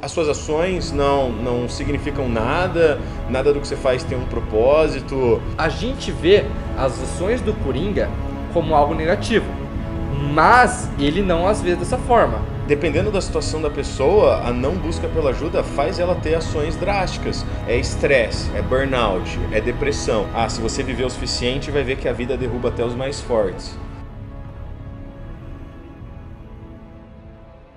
As suas ações não significam nada, nada do que você faz tem um propósito. A gente vê as ações do Coringa como algo negativo, mas ele não as vê dessa forma. Dependendo da situação da pessoa, a não busca pela ajuda faz ela ter ações drásticas. É estresse, é burnout, é depressão. Se você viver o suficiente, vai ver que a vida derruba até os mais fortes.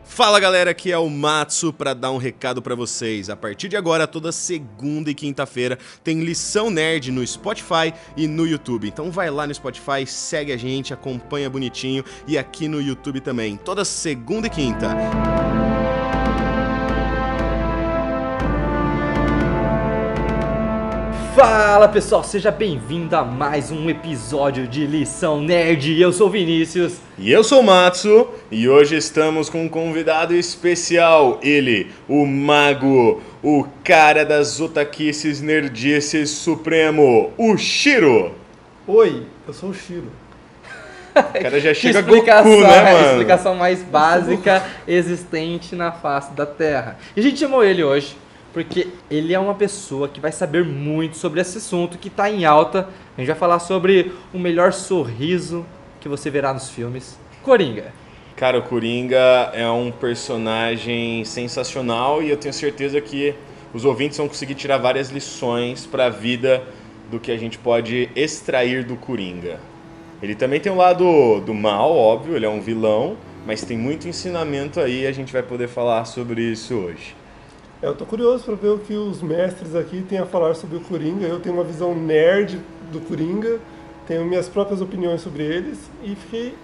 Fala galera, aqui é o Matsu para dar um recado para vocês. A partir de agora, toda segunda e quinta-feira tem Lição Nerd no Spotify e no YouTube. Então vai lá no Spotify, segue a gente, acompanha bonitinho e aqui no YouTube também, toda segunda e quinta. Fala pessoal, seja bem-vindo a mais um episódio de Lição Nerd. Eu sou o Vinícius. E eu sou o Matsu, e hoje estamos com um convidado especial, ele, o mago, o cara das otaquices nerdices supremo, o Shiro. Oi, eu sou o Shiro. O cara já chega Goku, explicação, né, mano? a explicação mais básica existente na face da Terra. E a gente chamou ele hoje porque ele é uma pessoa que vai saber muito sobre esse assunto que está em alta. A gente vai falar sobre o melhor sorriso que você verá nos filmes, Coringa. Cara, o Coringa é um personagem sensacional e eu tenho certeza que os ouvintes vão conseguir tirar várias lições para a vida do que a gente pode extrair do Coringa. Ele também tem um lado do mal, óbvio, ele é um vilão, mas tem muito ensinamento aí e a gente vai poder falar sobre isso hoje. Eu tô curioso para ver o que os mestres aqui têm a falar sobre o Coringa. Eu tenho uma visão nerd do Coringa, tenho minhas próprias opiniões sobre eles e fiquei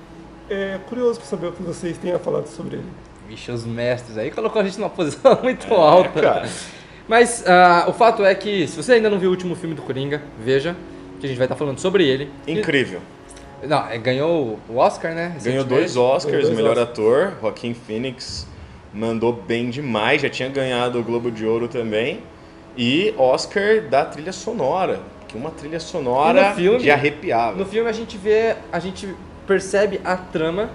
curioso para saber o que vocês têm a falar sobre ele. Vixe, os mestres aí colocou a gente numa posição muito alta. Cara. Mas o fato é que, se você ainda não viu o último filme do Coringa, veja, que a gente vai estar falando sobre ele. Incrível. Não, ganhou o Oscar, né? Ganhou 2 Oscars, melhor ator, Joaquin Phoenix mandou bem demais, já tinha ganhado o Globo de Ouro também. E Oscar da trilha sonora, que uma trilha sonora de arrepiar. No filme a gente percebe a trama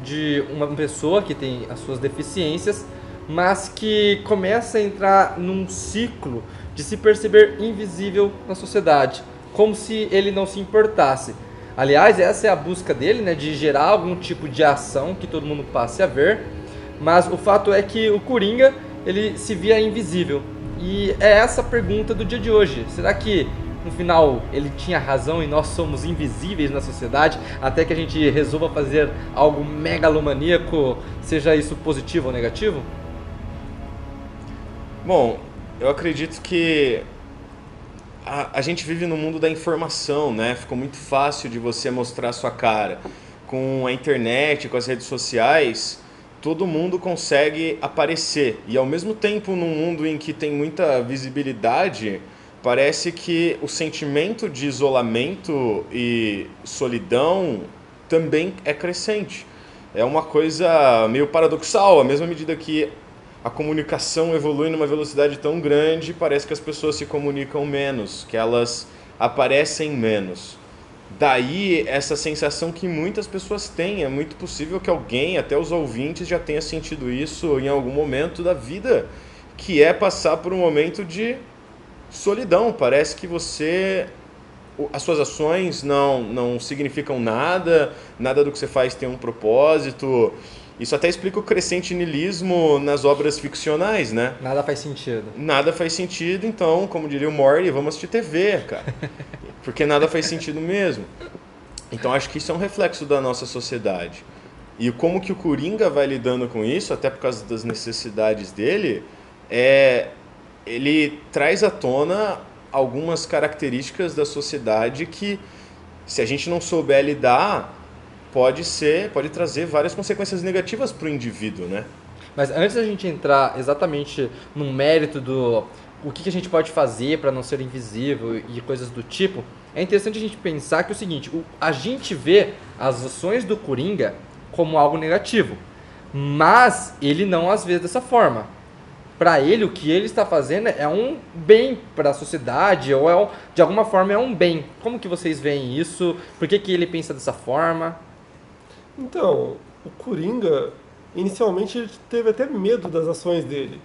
de uma pessoa que tem as suas deficiências, mas que começa a entrar num ciclo de se perceber invisível na sociedade, como se ele não se importasse. Aliás, essa é a busca dele, né, de gerar algum tipo de ação que todo mundo passe a ver, mas o fato é que o Coringa, ele se via invisível. E é essa a pergunta do dia de hoje. Será que no final ele tinha razão e nós somos invisíveis na sociedade até que a gente resolva fazer algo megalomaníaco, seja isso positivo ou negativo? Bom, eu acredito que a gente vive no mundo da informação, né? Ficou muito fácil de você mostrar a sua cara. Com a internet, com as redes sociais, todo mundo consegue aparecer. E ao mesmo tempo, num mundo em que tem muita visibilidade, parece que o sentimento de isolamento e solidão também é crescente. É uma coisa meio paradoxal, à mesma medida que a comunicação evolui numa velocidade tão grande, parece que as pessoas se comunicam menos, que elas aparecem menos. Daí essa sensação que muitas pessoas têm. É muito possível que alguém, até os ouvintes, já tenha sentido isso em algum momento da vida, que é passar por um momento de solidão. Parece que as suas ações não significam nada, nada do que você faz tem um propósito. Isso até explica o crescente niilismo nas obras ficcionais, né? Nada faz sentido. Nada faz sentido, então, como diria o Morty, vamos assistir TV, cara. Porque nada faz sentido mesmo. Então acho que isso é um reflexo da nossa sociedade. E como que o Coringa vai lidando com isso, até por causa das necessidades dele, ele traz à tona algumas características da sociedade que, se a gente não souber lidar, pode trazer várias consequências negativas para o indivíduo, né? Mas antes da gente entrar exatamente no mérito do o que a gente pode fazer para não ser invisível e coisas do tipo, é interessante a gente pensar que é o seguinte, a gente vê as ações do Coringa como algo negativo, mas ele não as vê dessa forma. Para ele, o que ele está fazendo é um bem para a sociedade, ou de alguma forma é um bem. Como que vocês veem isso? Por que ele pensa dessa forma? Então, o Coringa, inicialmente ele teve até medo das ações dele.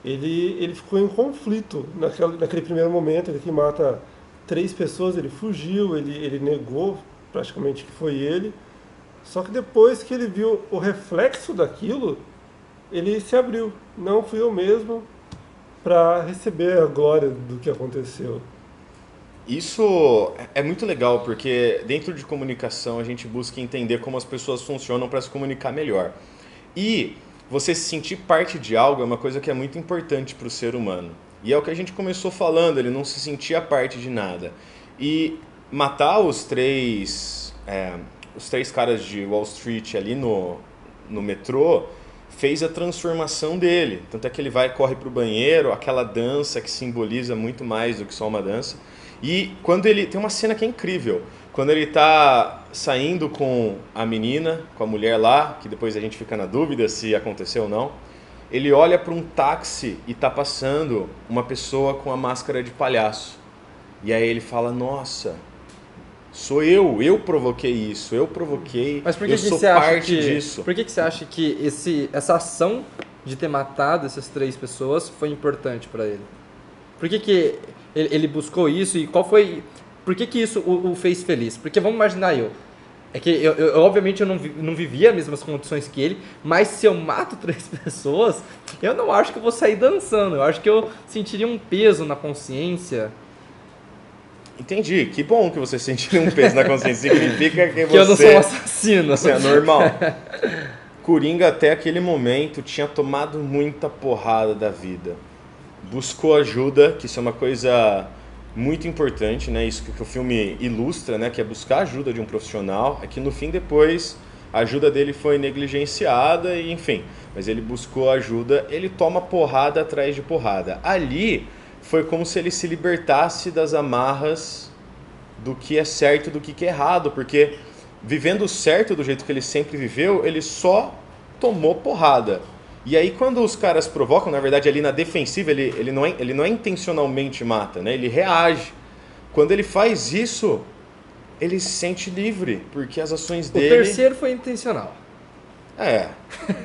ele ficou em conflito naquele primeiro momento, ele que mata 3 pessoas, ele fugiu, ele negou praticamente que foi ele. Só que depois que ele viu o reflexo daquilo, ele se abriu. Não fui eu mesmo para receber a glória do que aconteceu. Isso é muito legal, porque dentro de comunicação a gente busca entender como as pessoas funcionam para se comunicar melhor. E você se sentir parte de algo é uma coisa que é muito importante para o ser humano. E é o que a gente começou falando, ele não se sentia parte de nada. E matar os três caras de Wall Street ali no metrô fez a transformação dele. Tanto é que ele corre para o banheiro, aquela dança que simboliza muito mais do que só uma dança. E quando ele tem uma cena que é incrível, quando ele tá saindo com a menina, com a mulher lá, que depois a gente fica na dúvida se aconteceu ou não, ele olha para um táxi e tá passando uma pessoa com a máscara de palhaço. E aí ele fala: "Nossa, sou eu provoquei isso, eu provoquei, Mas por que eu que sou você acha parte que, disso." por que você acha que essa ação de ter matado essas 3 pessoas foi importante pra ele? Por que ele buscou isso e qual foi... Por que isso o fez feliz? Porque vamos imaginar é que eu obviamente eu não vivia as mesmas condições que ele, mas se eu mato 3 pessoas, eu não acho que eu vou sair dançando. Eu acho que eu sentiria um peso na consciência. Entendi, que bom que você sentiu um peso na consciência, significa que Que eu não sou um assassino. Você é normal. Coringa até aquele momento tinha tomado muita porrada da vida. Buscou ajuda, que isso é uma coisa muito importante, né? Isso que o filme ilustra, né? Que é buscar ajuda de um profissional. É que no fim depois a ajuda dele foi negligenciada e enfim. Mas ele buscou ajuda, ele toma porrada atrás de porrada. Ali foi como se ele se libertasse das amarras do que é certo e do que é errado, porque vivendo certo do jeito que ele sempre viveu, ele só tomou porrada. E aí quando os caras provocam, na verdade ali na defensiva, ele não é intencionalmente mata, né? Ele reage. Quando ele faz isso, ele se sente livre, porque as ações O dele... terceiro foi intencional. É,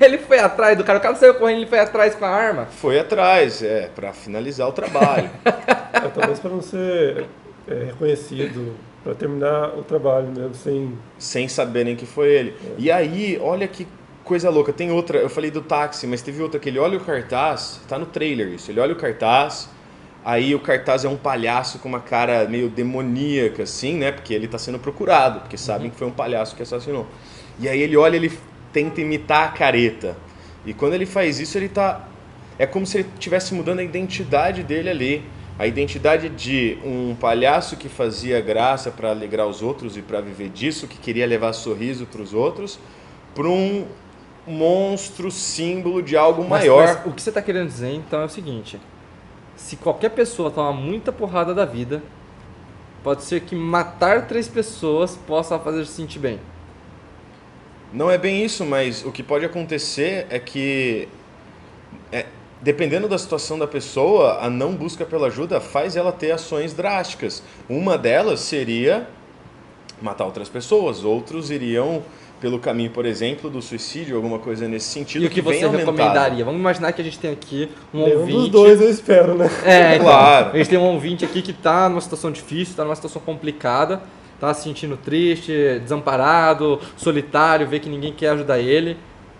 Ele foi atrás do cara, o cara saiu correndo, ele foi atrás com a arma. foi atrás, pra finalizar o trabalho. Talvez para não ser reconhecido, para terminar o trabalho mesmo, Sem saberem que foi ele. E aí, olha que coisa louca, tem outra, eu falei do táxi, mas teve outra que ele olha o cartaz, tá no trailer isso, ele olha o cartaz, aí o cartaz é um palhaço com uma cara meio demoníaca, assim, né, porque ele tá sendo procurado, porque sabem que foi um palhaço que assassinou. E aí ele olha, ele tenta imitar a careta, e quando ele faz isso, é como se ele estivesse mudando a identidade dele ali, a identidade de um palhaço que fazia graça para alegrar os outros e para viver disso, que queria levar sorriso para os outros, para um monstro, símbolo de algo maior. Mas o que você está querendo dizer, então, é o seguinte. Se qualquer pessoa tomar muita porrada da vida, pode ser que matar 3 pessoas possa fazer se sentir bem. Não é bem isso, mas o que pode acontecer é que, dependendo da situação da pessoa, a não busca pela ajuda faz ela ter ações drásticas. Uma delas seria matar outras pessoas, outros iriam pelo caminho, por exemplo, do suicídio, alguma coisa nesse sentido. E o que você recomendaria? Vamos imaginar que a gente tem aqui um ouvinte... Um dos dois eu espero, né? Então, claro. A gente tem um ouvinte aqui que está numa situação difícil, está numa situação complicada, está se sentindo triste, desamparado, solitário, vê que ninguém quer ajudar ele.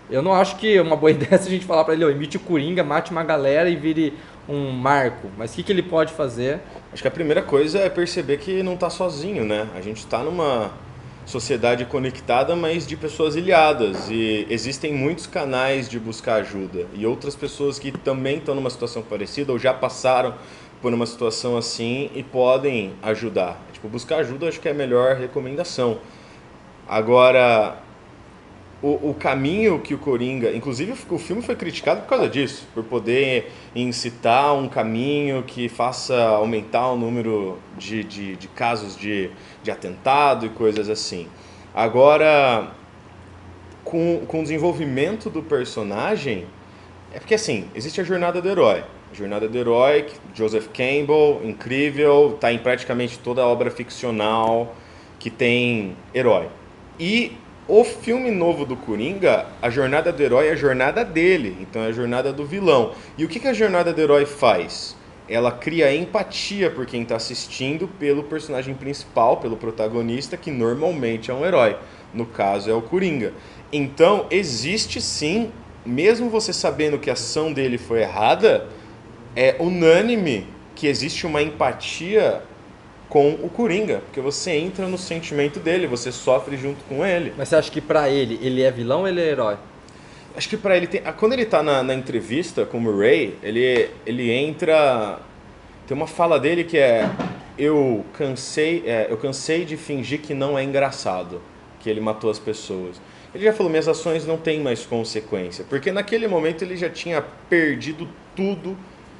Eu não acho que é uma boa ideia se a gente falar para ele: imite o Coringa, mate uma galera e vire um marco. Mas o que ele pode fazer? Acho que a primeira coisa é perceber que não está sozinho, né? A gente está numa sociedade conectada, mas de pessoas ilhadas, e existem muitos canais de buscar ajuda e outras pessoas que também estão numa situação parecida ou já passaram por uma situação assim e podem ajudar. Buscar ajuda acho que é a melhor recomendação. Agora, o caminho que o Coringa... Inclusive o filme foi criticado por causa disso, por poder incitar um caminho que faça aumentar o número de casos de atentado e coisas assim. Agora, com o desenvolvimento do personagem... É porque assim, existe a jornada do herói. A jornada do herói, Joseph Campbell, incrível, está em praticamente toda a obra ficcional que tem herói. E O filme novo do Coringa, a jornada do herói é a jornada dele, então é a jornada do vilão. E o que a jornada do herói faz? Ela cria empatia por quem está assistindo pelo personagem principal, pelo protagonista, que normalmente é um herói. No caso é o Coringa. Então existe sim, mesmo você sabendo que a ação dele foi errada, é unânime que existe uma empatia com o Coringa, porque você entra no sentimento dele, você sofre junto com ele. Mas você acha que pra ele é vilão ou ele é herói? Acho que pra ele quando ele tá na entrevista com o Ray, ele entra, tem uma fala dele que é eu cansei de fingir que não é engraçado, que ele matou as pessoas. Ele já falou, minhas ações não têm mais consequência, porque naquele momento ele já tinha perdido tudo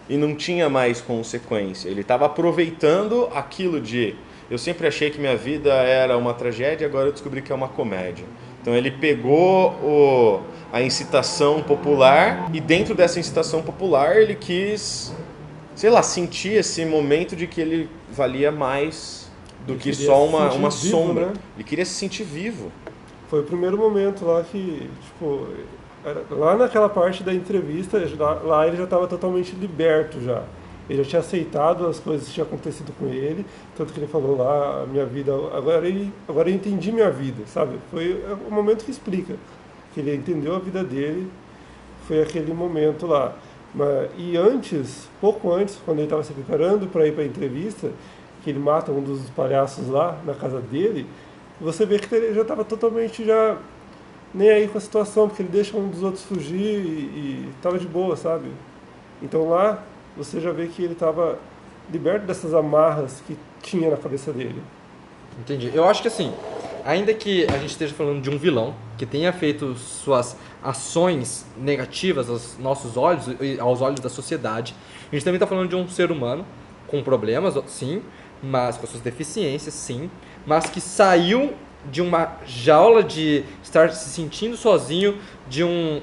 e não tinha mais consequência. Ele estava aproveitando aquilo de... Eu sempre achei que minha vida era uma tragédia, agora eu descobri que é uma comédia. Então ele pegou a incitação popular e dentro dessa incitação popular ele quis, sei lá, sentir esse momento de que ele valia mais do que só uma sombra. Né? Ele queria se sentir vivo. Foi o primeiro momento lá que, tipo... Lá naquela parte da entrevista, lá ele já estava totalmente liberto já. Ele já tinha aceitado as coisas que tinham acontecido com ele, tanto que ele falou lá, a minha vida, agora eu entendi minha vida, sabe? Foi o momento que explica, que ele entendeu a vida dele, foi aquele momento lá. E antes, pouco antes, quando ele estava se preparando para ir para a entrevista, que ele mata um dos palhaços lá na casa dele, você vê que ele já estava totalmente já... nem aí com a situação, porque ele deixa um dos outros fugir e tava de boa, sabe? Então lá você já vê que ele tava liberto dessas amarras que tinha na cabeça dele. Entendi. Eu acho que assim, ainda que a gente esteja falando de um vilão que tenha feito suas ações negativas aos nossos olhos e aos olhos da sociedade, a gente também está falando de um ser humano com problemas, sim, mas com suas deficiências, sim, mas que saiu de uma jaula de estar se sentindo sozinho, de um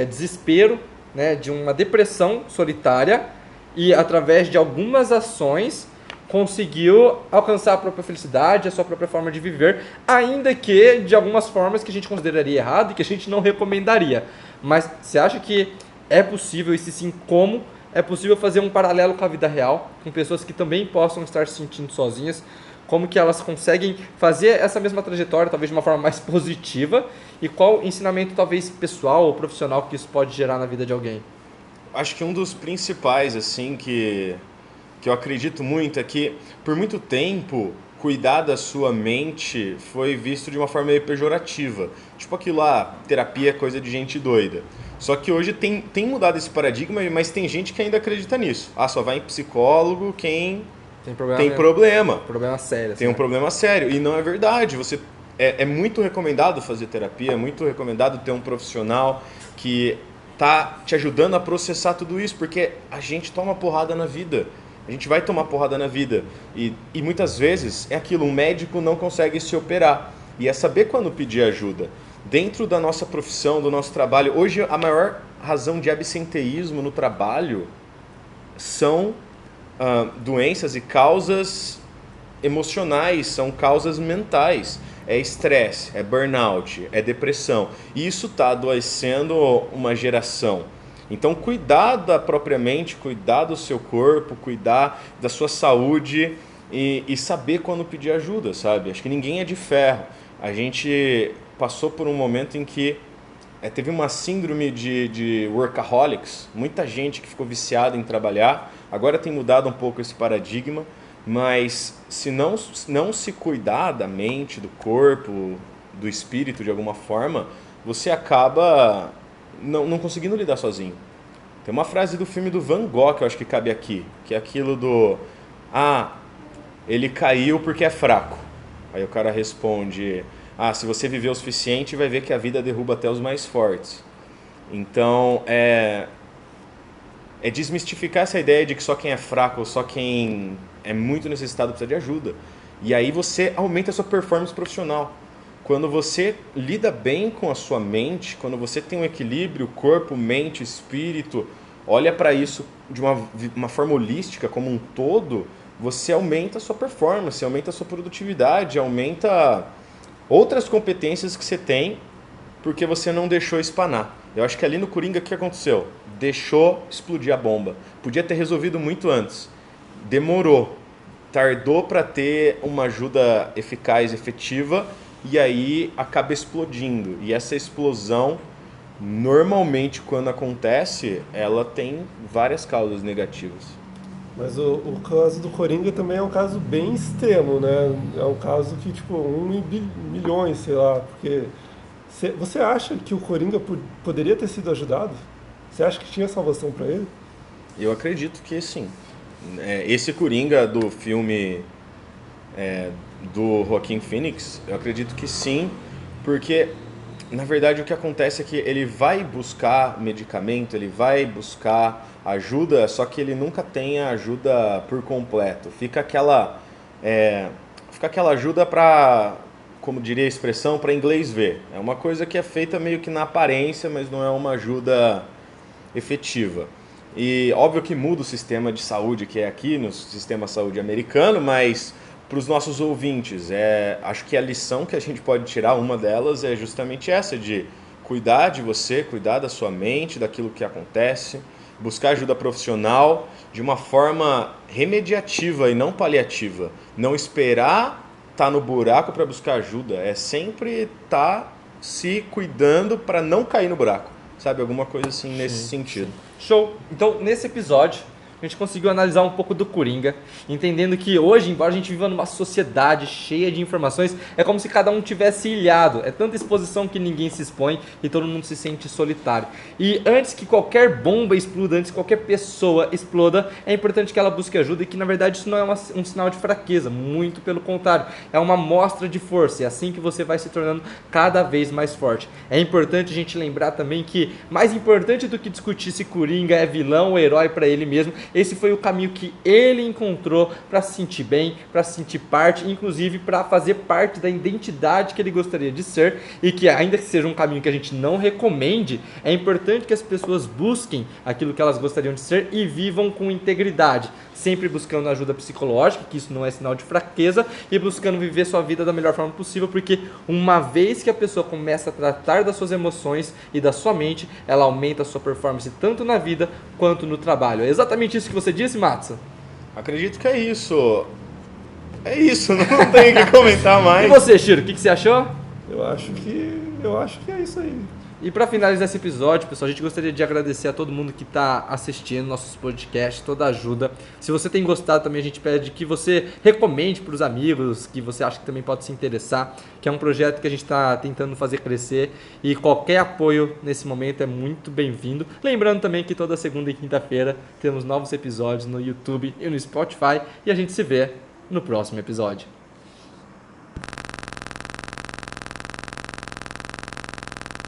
desespero, né, de uma depressão solitária e através de algumas ações conseguiu alcançar a própria felicidade, a sua própria forma de viver, ainda que de algumas formas que a gente consideraria errado e que a gente não recomendaria. Mas você acha que é possível, e se sim, como é possível fazer um paralelo com a vida real, com pessoas que também possam estar se sentindo sozinhas? Como que elas conseguem fazer essa mesma trajetória, talvez de uma forma mais positiva, e qual ensinamento talvez pessoal ou profissional que isso pode gerar na vida de alguém? Acho que um dos principais, assim, que eu acredito muito é que, por muito tempo, cuidar da sua mente foi visto de uma forma meio pejorativa. Tipo aquilo lá, terapia é coisa de gente doida. Só que hoje tem mudado esse paradigma, mas tem gente que ainda acredita nisso. Ah, só vai em psicólogo quem... Tem problema. Problema sério. Tem um problema sério. E não é verdade. É muito recomendado fazer terapia, é muito recomendado ter um profissional que tá te ajudando a processar tudo isso, porque a gente toma porrada na vida. A gente vai tomar porrada na vida. E muitas vezes é aquilo, um médico não consegue se operar. E é saber quando pedir ajuda. Dentro da nossa profissão, do nosso trabalho, hoje a maior razão de absenteísmo no trabalho são... doenças e causas emocionais, são causas mentais. É estresse, é burnout, é depressão. E isso está adoecendo uma geração. Então, cuidar da própria mente, cuidar do seu corpo, cuidar da sua saúde e saber quando pedir ajuda, sabe? Acho que ninguém é de ferro. A gente passou por um momento em que teve uma síndrome de workaholics, muita gente que ficou viciada em trabalhar. Agora tem mudado um pouco esse paradigma, mas se não se cuidar da mente, do corpo, do espírito de alguma forma, você acaba não conseguindo lidar sozinho. Tem uma frase do filme do Van Gogh que eu acho que cabe aqui, que é aquilo do... ele caiu porque é fraco. Aí o cara responde... se você viver o suficiente, vai ver que a vida derruba até os mais fortes. Então, é desmistificar essa ideia de que só quem é fraco ou só quem é muito necessitado precisa de ajuda. E aí você aumenta a sua performance profissional. Quando você lida bem com a sua mente, quando você tem um equilíbrio, corpo, mente, espírito, olha para isso de uma forma holística como um todo, você aumenta a sua performance, aumenta a sua produtividade, aumenta outras competências que você tem porque você não deixou espanar. Eu acho que ali no Coringa, o que aconteceu? Deixou explodir a bomba. Podia ter resolvido muito antes. Demorou. Tardou para ter uma ajuda eficaz, efetiva, e aí acaba explodindo. E essa explosão, normalmente, quando acontece, ela tem várias causas negativas. Mas o caso do Coringa também é um caso bem extremo, né? É um caso que, tipo, 1 em milhões, sei lá, porque... Você acha que o Coringa poderia ter sido ajudado? Você acha que tinha salvação para ele? Eu acredito que sim. Esse Coringa do filme do Joaquin Phoenix, eu acredito que sim, porque na verdade o que acontece é que ele vai buscar medicamento, ele vai buscar ajuda, só que ele nunca tem a ajuda por completo. Fica aquela ajuda para, como diria a expressão, para inglês ver. É uma coisa que é feita meio que na aparência, mas não é uma ajuda efetiva. E óbvio que muda o sistema de saúde que é aqui, no sistema de saúde americano, mas para os nossos ouvintes, acho que a lição que a gente pode tirar, uma delas, é justamente essa, de cuidar de você, cuidar da sua mente, daquilo que acontece, buscar ajuda profissional de uma forma remediativa e não paliativa. Não esperar estar no buraco para buscar ajuda, é sempre estar se cuidando para não cair no buraco. Sabe, alguma coisa assim nesse sentido. Show! Então, nesse episódio, a gente conseguiu analisar um pouco do Coringa, entendendo que hoje, embora a gente viva numa sociedade cheia de informações, é como se cada um tivesse ilhado. É tanta exposição que ninguém se expõe e todo mundo se sente solitário. E antes que qualquer bomba exploda, antes que qualquer pessoa exploda, é importante que ela busque ajuda e que, na verdade, isso não é um sinal de fraqueza, muito pelo contrário. É uma mostra de força, é assim que você vai se tornando cada vez mais forte. É importante a gente lembrar também que, mais importante do que discutir se Coringa é vilão ou herói para ele mesmo, esse foi o caminho que ele encontrou para se sentir bem, para se sentir parte, inclusive para fazer parte da identidade que ele gostaria de ser, e que ainda que seja um caminho que a gente não recomende, é importante que as pessoas busquem aquilo que elas gostariam de ser e vivam com integridade, sempre buscando ajuda psicológica, que isso não é sinal de fraqueza, e buscando viver sua vida da melhor forma possível, porque uma vez que a pessoa começa a tratar das suas emoções e da sua mente, ela aumenta a sua performance tanto na vida quanto no trabalho. É exatamente isso que você disse, Matsu? Acredito que é isso. É isso, não tenho o que comentar mais. E você, Shiro, o que você achou? Eu acho que é isso aí. E para finalizar esse episódio, pessoal, a gente gostaria de agradecer a todo mundo que está assistindo nossos podcasts, toda a ajuda. Se você tem gostado também, a gente pede que você recomende para os amigos, que você acha que também pode se interessar, que é um projeto que a gente está tentando fazer crescer, e qualquer apoio nesse momento é muito bem-vindo. Lembrando também que toda segunda e quinta-feira temos novos episódios no YouTube e no Spotify, e a gente se vê no próximo episódio.